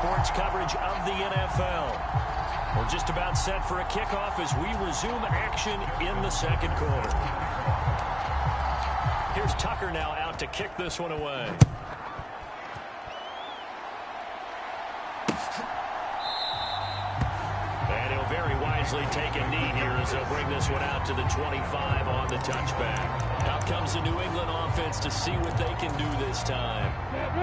sports coverage of the NFL. We're just about set for a kickoff as we resume action in the second quarter. Here's Tucker now out to kick this one away. And he'll very wisely take a knee here as they'll bring this one out to the 25 on the touchback. Out comes the New England offense to see what they can do this time.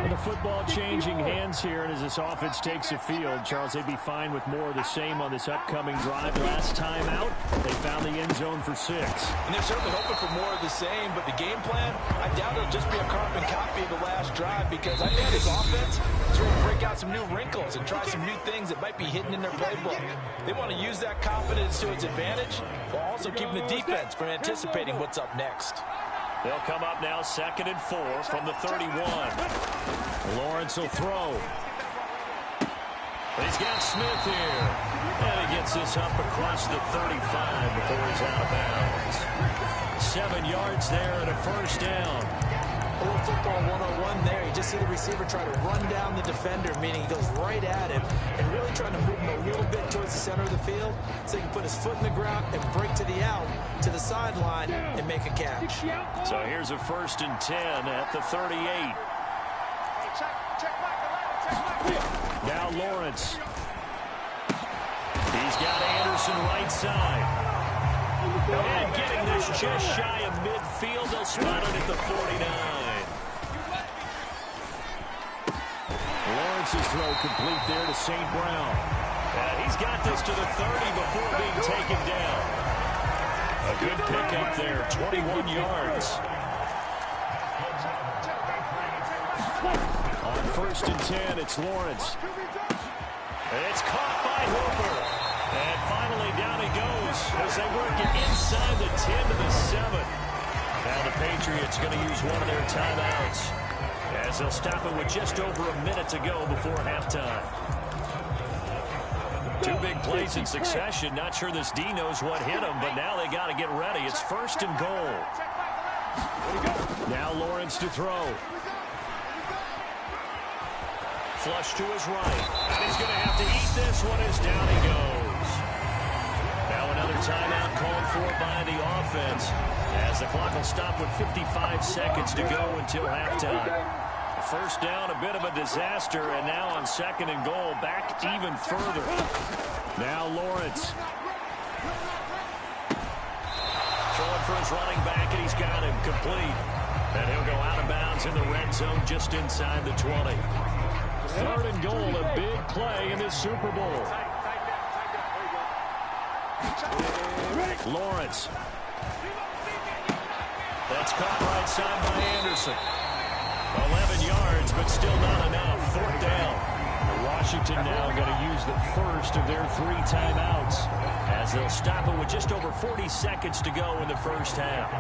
With the football changing hands here, and as this offense takes the field, Charles, they'd be fine with more of the same on this upcoming drive. Last time out, they found the end zone for 6. And they're certainly hoping for more of the same, but the game plan, I doubt it'll just be a carbon copy of the last drive, because I think this offense is ready to break out some new wrinkles and try some new things that might be hidden in their playbook. They want to use that confidence to its advantage, while also keeping the defense from anticipating what's up next. They'll come up now 2nd and 4 from the 31. Lawrence will throw. He's got Smith here. And he gets this up across the 35 before he's out of bounds. 7 yards there and a first down. A little football 101 there. You just see the receiver try to run down the defender, meaning he goes right at him and really trying to move him a little bit towards the center of the field so he can put his foot in the ground and break to the out, to the sideline, and make a catch. So here's a 1st and 10 at the 38. Now Lawrence. He's got Anderson right side. And getting this just shy of midfield. They'll spot it at the 49. Lawrence's throw complete there to St. Brown. And he's got this to the 30 before being taken down. A good pickup there, 21 yards. On 1st and 10, it's Lawrence. And it's caught by Hooper. And finally down he goes as they work it inside the 10 to the 7. Now the Patriots going to use one of their timeouts as they'll stop it with just over a minute to go before halftime. 2 big plays in succession. Not sure this D knows what hit him, but now they got to get ready. It's 1st and goal. Now Lawrence to throw. Flush to his right. And he's going to have to eat this one as down he goes. Now another timeout called for by the offense as the clock will stop with 55 seconds to go until halftime. First down, a bit of a disaster, and now on 2nd and goal, back even further. Now Lawrence. Throwing for his running back, and he's got him complete. And he'll go out of bounds in the red zone just inside the 20. 3rd and goal, a big play in this Super Bowl. Lawrence. That's caught right side by Anderson. 11 yards, but still not enough. 4th down. Washington now going to use the first of their 3 timeouts as they'll stop it with just over 40 seconds to go in the first half.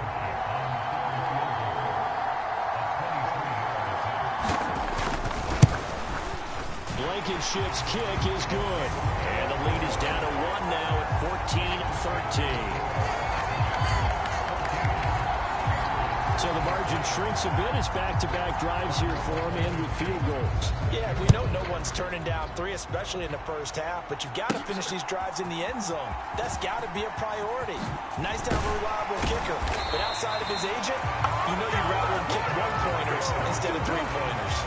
Blankenship's kick is good. And the lead is down to 1 now at 14-13. So the margin shrinks a bit as back-to-back drives here for him and with field goals. Yeah, we know no one's turning down 3, especially in the first half, but you've got to finish these drives in the end zone. That's got to be a priority. Nice to have a reliable kicker, but outside of his agent, you know you'd rather him kick 1-pointers instead of 3-pointers.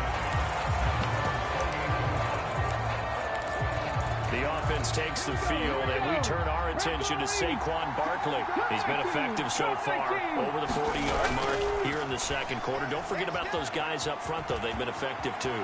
The offense takes the field, and we turn our attention to Saquon Barkley. He's been effective so far, over the 40-yard mark here in the second quarter. Don't forget about those guys up front, though. They've been effective, too.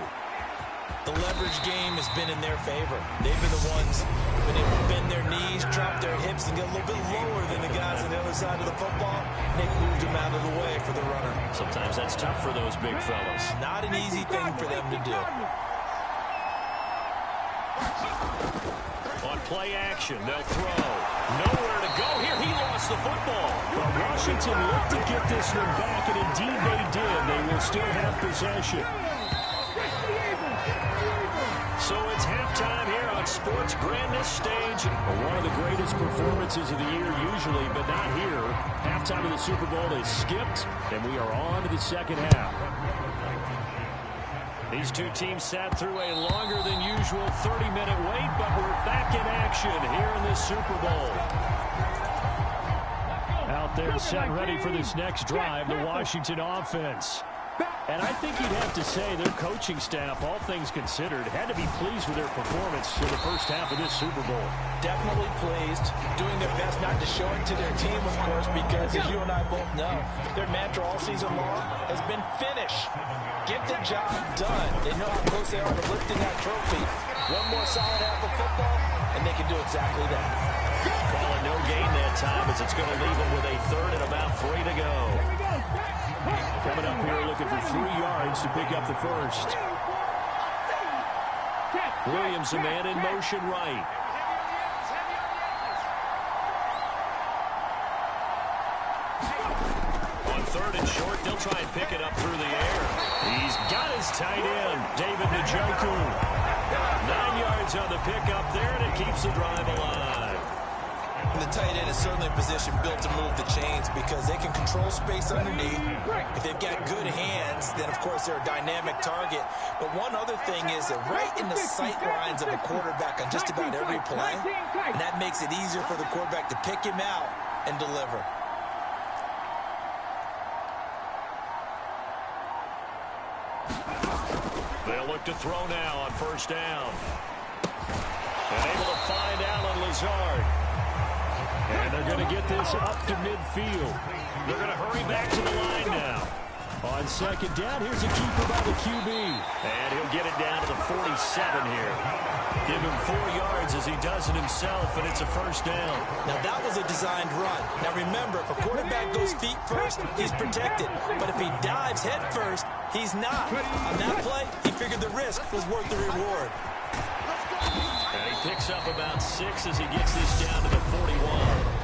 The leverage game has been in their favor. They've been the ones who've been able to bend their knees, drop their hips, and get a little bit lower than the guys on the other side of the football. And they've moved them out of the way for the runner. Sometimes that's tough for those big fellas. Not an easy thing for them to do. On play action, they'll throw. Nowhere to go here. He lost the football. But Washington looked to get this one back, and indeed they did. They will still have possession. So it's halftime here on Sports' grandest stage. One of the greatest performances of the year usually, but not here. Halftime of the Super Bowl is skipped, and we are on to the second half. These two teams sat through a longer than usual 30-minute wait, but we're back in action here in this Super Bowl. Out there set and ready for this next drive, the Washington offense. And I think you'd have to say their coaching staff, all things considered, had to be pleased with their performance in the first half of this Super Bowl. Definitely pleased, doing their best not to show it to their team, of course, because as you and I both know, their mantra all season long has been finish. Get the job done. They know how close they are to lifting that trophy. One more solid half of football, and they can do exactly that. Calling no gain that time as it's going to leave them with a third and about 3 to go. Coming up here looking for 3 yards to pick up the first. Williams, a man in motion right. On third and short, they'll try and pick it up through the air. He's got his tight end, David Njoku. 9 yards on the pickup there, and it keeps the drive alive. And the tight end is certainly a position built to move the chains because they can control space underneath. If they've got good hands, then, of course, they're a dynamic target. But one other thing is that right in the sight lines of a quarterback on just about every play, and that makes it easier for the quarterback to pick him out and deliver. They'll look to throw now on first down. And able to find Alan Lazard. And they're going to get this up to midfield. They're going to hurry back to the line now. On second down, here's a keeper by the QB. And he'll get it down to the 47 here. Give him 4 yards as he does it himself, and it's a first down. Now, that was a designed run. Now, remember, if a quarterback goes feet first, he's protected. But if he dives head first, he's not. On that play, he figured the risk was worth the reward. And he picks up about 6 as he gets this down to the 41.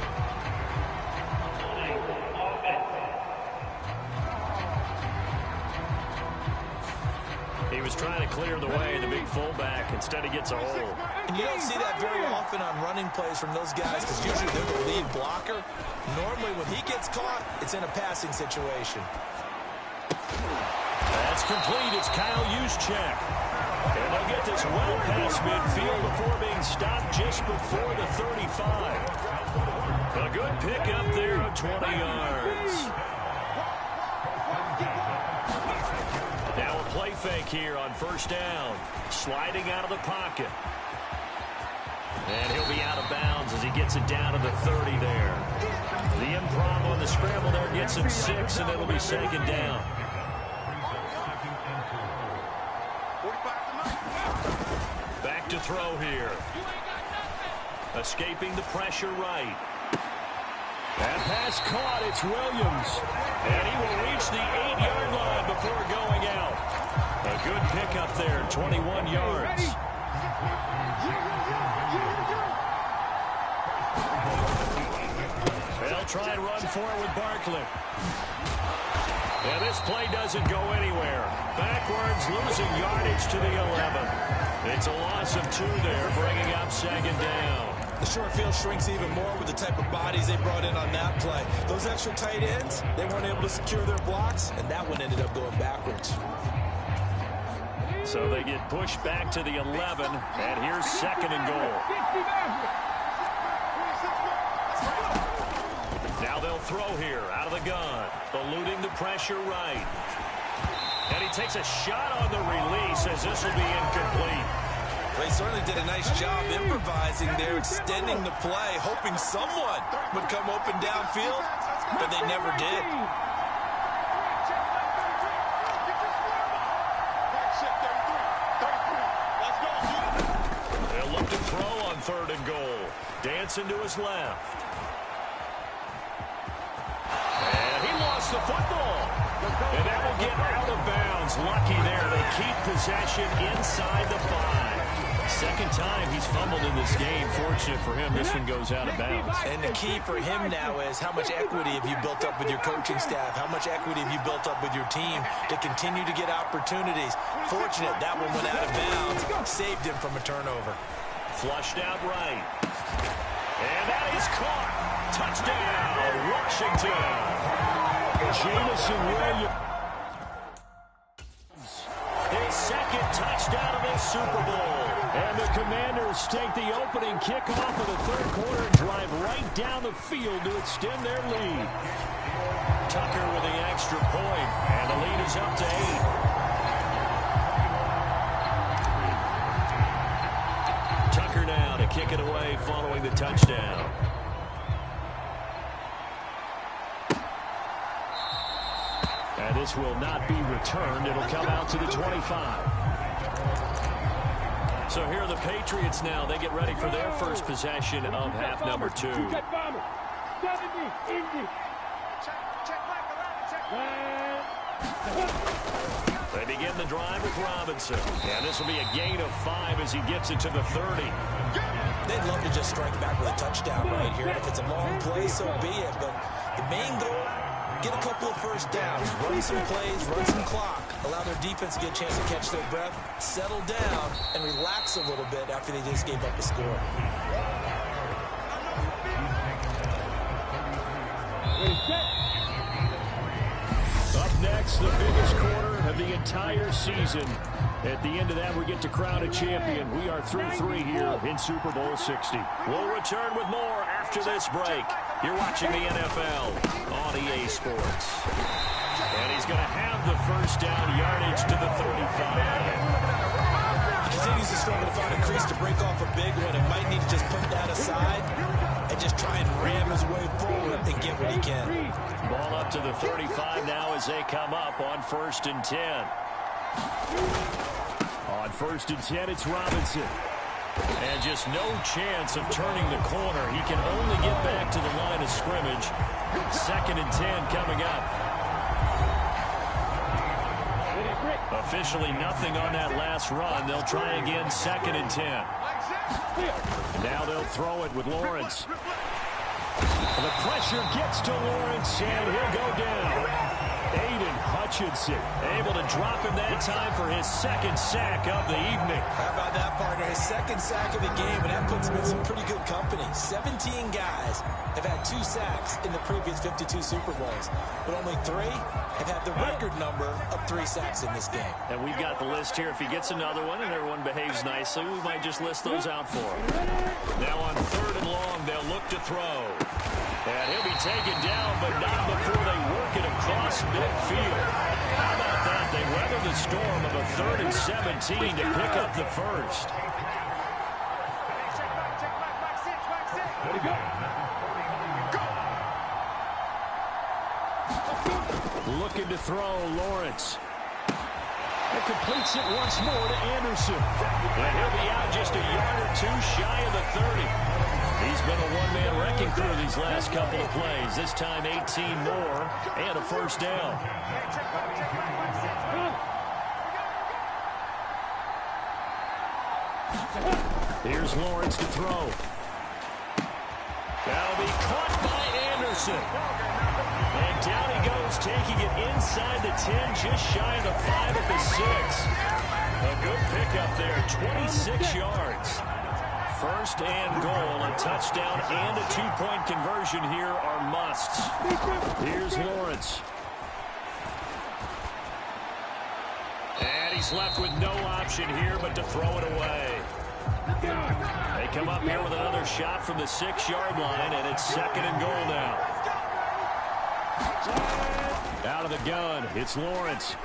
He was trying to clear the way, the big fullback. Instead, he gets a hole. And you don't see that very often on running plays from those guys because usually they're the lead blocker. Normally, when he gets caught, it's in a passing situation. That's complete. It's Kyle Juszczyk. And they'll get this well past midfield before being stopped just before the 35. A good pickup there of 20 yards. Now a play fake here on first down. Sliding out of the pocket. And he'll be out of bounds as he gets it down to the 30 there. The improv on the scramble there gets him 6, and it'll be second down. Back to throw here. Escaping the pressure right. That pass caught. It's Williams. And he will reach the 8-yard line before going out. A good pickup there, 21 yards. They'll try and run for it with Barkley. And this play doesn't go anywhere. Backwards, losing yardage to the 11. It's a loss of 2 there, bringing up second down. The short field shrinks even more with the type of bodies they brought in on that play. Those extra tight ends, they weren't able to secure their blocks, and that one ended up going backwards. So they get pushed back to the 11, and here's second and goal. Now they'll throw here out of the gun, eluding the pressure right. And he takes a shot on the release as this will be incomplete. They certainly did a nice job improvising there, extending the play, hoping someone would come open downfield, but they never did. They'll look to throw on third and goal. Dancing to his left. And he lost the football. And that will get out of bounds. Lucky there. They keep possession inside the 5. Second time he's fumbled in this game. Fortunate for him, this one goes out of bounds. And the key for him now is how much equity have you built up with your coaching staff? How much equity have you built up with your team to continue to get opportunities? Fortunate that one went out of bounds. Saved him from a turnover. Flushed out right. And that is caught. Touchdown, Washington. Jamison Williams. his second touchdown of this Super Bowl. And the Commanders take the opening kickoff of the third quarter and drive right down the field to extend their lead. Tucker with the extra point, and the lead is up to 8. Tucker now to kick it away following the touchdown. And this will not be returned. It'll come out to the 25. So here are the Patriots now. They get ready for their first possession of half number 2. They begin the drive with Robinson. And this will be a gain of 5 as he gets it to the 30. They'd love to just strike back with a touchdown right here. If it's a long play, so be it. But the main goal, get a couple of first downs, run some plays, run some clock, allow their defense to get a chance to catch their breath, settle down, and relax a little bit after they just gave up the score. Up next, the biggest quarter of the entire season. At the end of that, we get to crown a champion. We are through 3 here in Super Bowl 60. We'll return with more after this break. You're watching the NFL on EA Sports. And he's going to have the first down yardage to the 35. He continues to struggle to find a crease to break off a big one and might need to just put that aside and just try and ram his way forward and get what he can. Ball up to the 35 now as they come up on 1st and 10. On 1st and 10, it's Robinson. And just no chance of turning the corner. He can only get back to the line of scrimmage. 2nd and 10 coming up. Officially nothing on that last run. They'll try again 2nd and 10. Now they'll throw it with Lawrence. The pressure gets to Lawrence, and he'll go down. Aiden Hutchinson able to drop him that time for his 2nd sack of the evening. How about that, partner? His 2nd sack of the game, and that puts him in some pretty good company. 17 guys have had 2 sacks in the previous 52 Super Bowls, but only 3 have had the record number of 3 sacks in this game. And we've got the list here. If he gets another one and everyone behaves nicely, we might just list those out for him. Now on 3rd and long, they'll look to throw. And he'll be taken down, but not before they work it across midfield. How about that? They weather the storm of a 3rd and 17 to pick up the first. Looking to throw, Lawrence. And completes it once more to Anderson. And he'll be out just a yard or 2 shy of the 30. He's been a one-man wrecking crew these last couple of plays. This time 18 more and a first down. Here's Lawrence to throw. That'll be caught by Anderson. And down he goes, taking it inside the 10, just shy of the 5 at the 6. A good pickup there, 26 yards. 1st and goal, a touchdown and a 2-point conversion here are musts. Here's Lawrence. And he's left with no option here but to throw it away. They come up here with another shot from the 6-yard line, and it's 2nd and goal now. Out of the gun, it's Lawrence.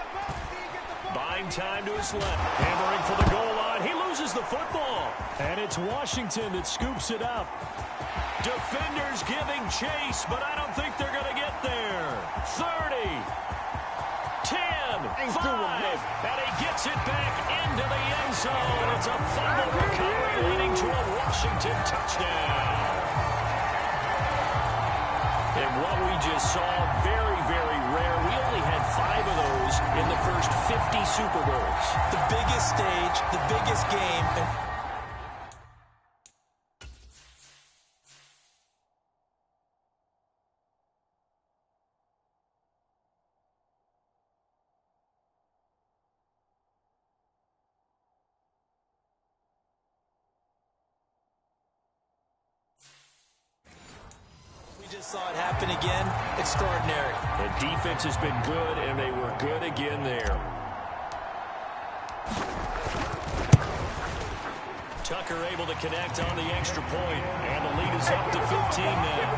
Buying time to his left. Hammering for the goal line. He loses the football. And it's Washington that scoops it up. Defenders giving chase, but I don't think they're going to get there. 30, 10, 5, and he gets it back into the end zone. It's a fumble recovery leading to a Washington touchdown. And what we just saw, very, very rare. We only had 5 of those in the first 50 Super Bowls. The biggest stage, the biggest game. Saw it happen again. Extraordinary. The defense has been good, and they were good again there. Tucker able to connect on the extra point, and the lead is up to 15 now.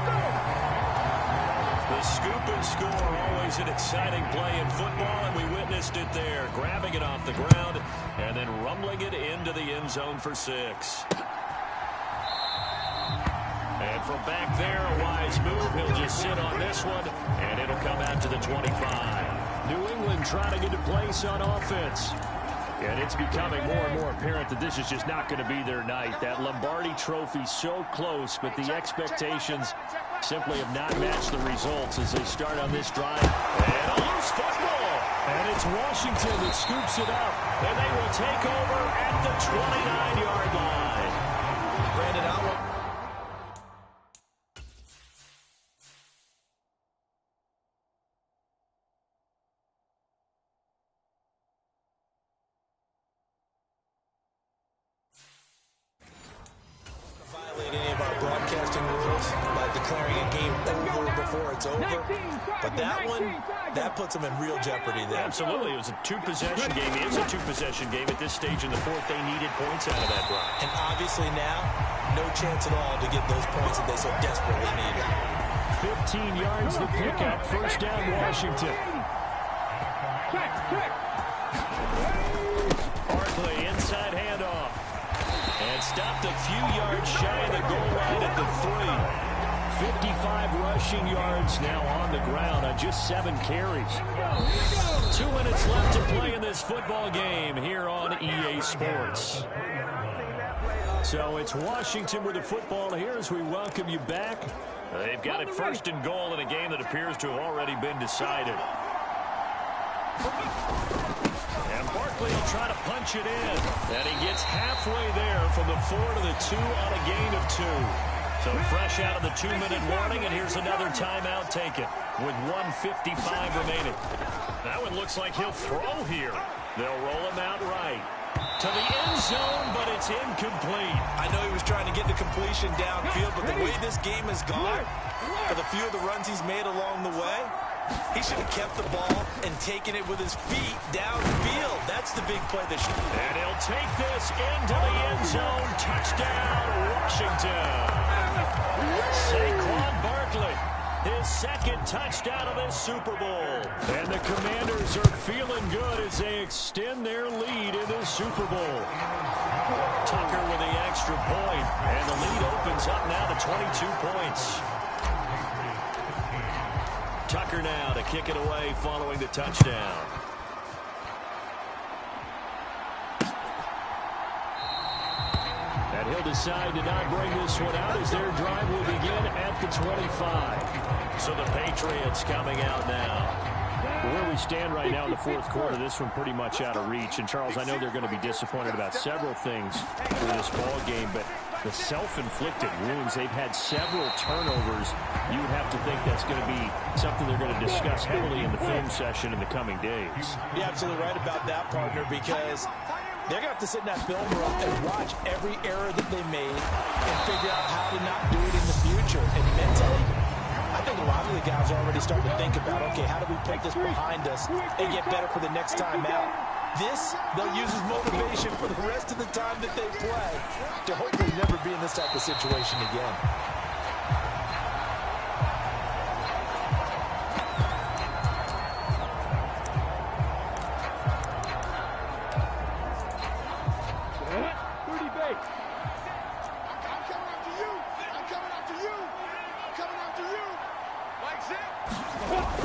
The scoop and score, always an exciting play in football, and we witnessed it there, grabbing it off the ground and then rumbling it into the end zone for 6. And from back there, a wise move. He'll just sit on this one, and it'll come out to the 25. New England trying to get a place on offense. And it's becoming more and more apparent that this is just not going to be their night. That Lombardi trophy so close, but the expectations simply have not matched the results as they start on this drive. And a loose football. And it's Washington that scoops it up. And they will take over at the 29-yard line. Brandon Allen. Violate any of our broadcasting rules by declaring a game over before it's over. But that one, that puts them in real jeopardy there. Absolutely. It was a two-possession game. It is a two-possession game at this stage in the fourth. They needed points out of that drive. And obviously now, no chance at all to get those points that they so desperately needed. 15 yards to pick up. First down, Washington. Barkley, inside handoff. And stopped a few yards shy of the goal line at the 3. 55 rushing yards now on the ground on just 7 carries. 2 minutes left to play in this football game here on EA Sports. So it's Washington with the football here as we welcome you back. They've got it first and goal in a game that appears to have already been decided. And Barkley will try to punch it in. And he gets halfway there from the 4 to the 2 on a gain of 2. So fresh out of the 2-minute warning, and here's another timeout taken with 1:55 remaining. That one looks like he'll throw here. They'll roll him out right to the end zone, but it's incomplete. I know he was trying to get the completion downfield, but the way this game has gone, for the few of the runs he's made along the way, he should have kept the ball and taken it with his feet downfield. That's the big play that should. And he'll take this into the end zone. Touchdown, Washington. Saquon Barkley, his second touchdown of this Super Bowl. And the Commanders are feeling good as they extend their lead in this Super Bowl. Tucker with the extra point, and the lead opens up now to 22 points. Tucker now to kick it away following the touchdown. And he'll decide to not bring this one out as their drive will begin at the 25. So the Patriots coming out now. Where we stand right now in the fourth quarter, this one pretty much out of reach. And, Charles, I know they're going to be disappointed about several things for this ball game, but the self-inflicted wounds, they've had several turnovers. You would have to think that's going to be something they're going to discuss heavily in the film session in the coming days. You're absolutely right about that, partner, because they're going to have to sit in that film room and watch every error that they made and figure out how to not do it in the future. And mentally, I think a lot of the guys are already starting to think about, okay, how do we put this behind us and get better for the next time out? This, they'll use as motivation for the rest of the time that they play to hopefully never be in this type of situation again.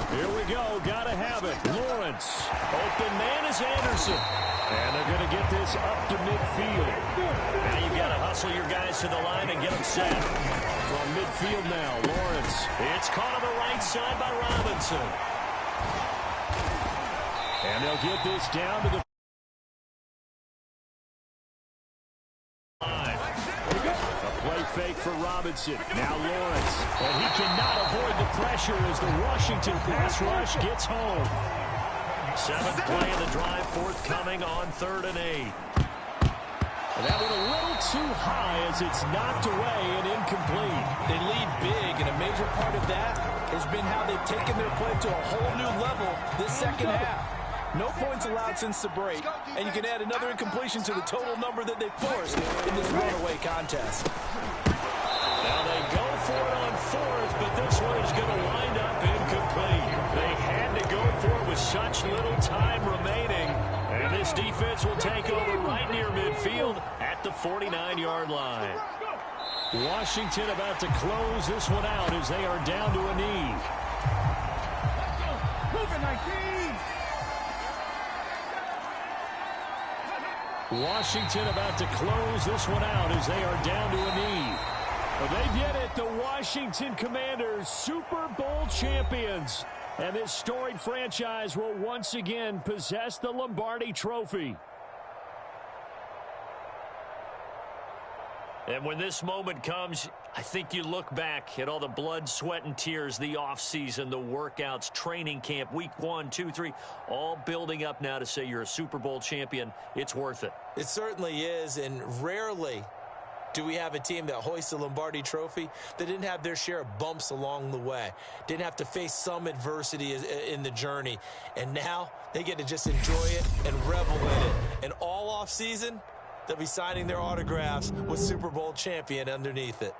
Here we go. Gotta have it. Lawrence. Open man is Anderson. And they're going to get this up to midfield. Now you've got to hustle your guys to the line and get them set. From midfield now, Lawrence. It's caught on the right side by Robinson. And they'll get this down to the fake for Robinson. Now Lawrence. And he cannot avoid the pressure as the Washington pass rush gets home. 7th play of the drive, forthcoming on 3rd and 8. And that one a little too high as it's knocked away and incomplete. They lead big, and a major part of that has been how they've taken their play to a whole new level this second half. No points allowed since the break, and you can add another incompletion to the total number that they forced in this runaway contest. Now they go for it on fourth, but this one is going to wind up incomplete. They had to go for it with such little time remaining, and this defense will take over right near midfield at the 49-yard line. Washington about to close this one out as they are down to a knee. Washington about to close this one out as they are down to a knee. Well, they did it. The Washington Commanders, Super Bowl champions. And this storied franchise will once again possess the Lombardi Trophy. And when this moment comes, I think you look back at all the blood, sweat, and tears, the offseason, the workouts, training camp, week 1, 2, 3, all building up now to say you're a Super Bowl champion. It's worth it. It certainly is, and rarely do we have a team that hoists the Lombardi Trophy that didn't have their share of bumps along the way, didn't have to face some adversity in the journey, and now they get to just enjoy it and revel in it. And all offseason, they'll be signing their autographs with Super Bowl champion underneath it.